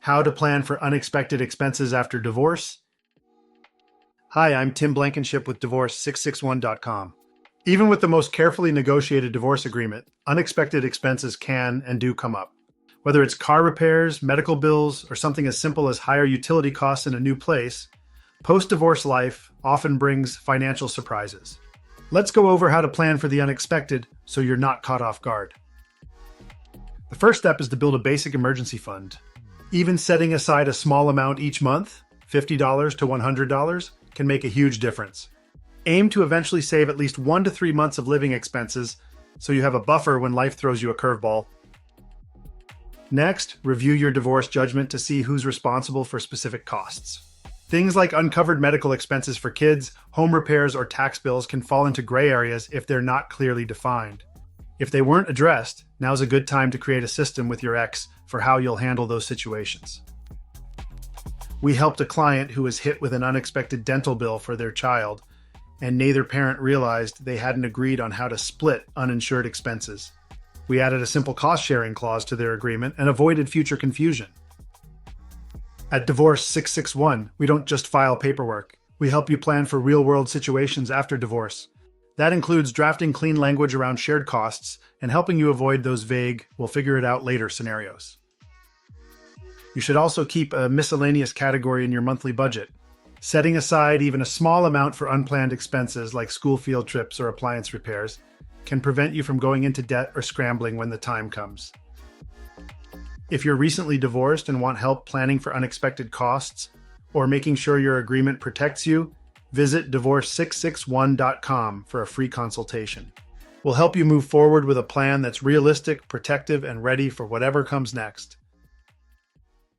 How to plan for unexpected expenses after divorce. Hi, I'm Tim Blankenship with Divorce661.com. Even with the most carefully negotiated divorce agreement, unexpected expenses can and do come up. Whether it's car repairs, medical bills, or something as simple as higher utility costs in a new place, post-divorce life often brings financial surprises. Let's go over how to plan for the unexpected so you're not caught off guard. The first step is to build a basic emergency fund. Even setting aside a small amount each month, $50 to $100, can make a huge difference. Aim to eventually save at least 1 to 3 months of living expenses so you have a buffer when life throws you a curveball. Next, review your divorce judgment to see who's responsible for specific costs. Things like uncovered medical expenses for kids, home repairs, or tax bills can fall into gray areas if they're not clearly defined. If they weren't addressed, now's a good time to create a system with your ex for how you'll handle those situations. We helped a client who was hit with an unexpected dental bill for their child, and neither parent realized they hadn't agreed on how to split uninsured expenses. We added a simple cost-sharing clause to their agreement and avoided future confusion. At Divorce 661, we don't just file paperwork. We help you plan for real-world situations after divorce. That includes drafting clean language around shared costs and helping you avoid those vague, we'll figure it out later scenarios. You should also keep a miscellaneous category in your monthly budget. Setting aside even a small amount for unplanned expenses like school field trips or appliance repairs can prevent you from going into debt or scrambling when the time comes. If you're recently divorced and want help planning for unexpected costs or making sure your agreement protects you, visit Divorce661.com for a free consultation. We'll help you move forward with a plan that's realistic, protective, and ready for whatever comes next.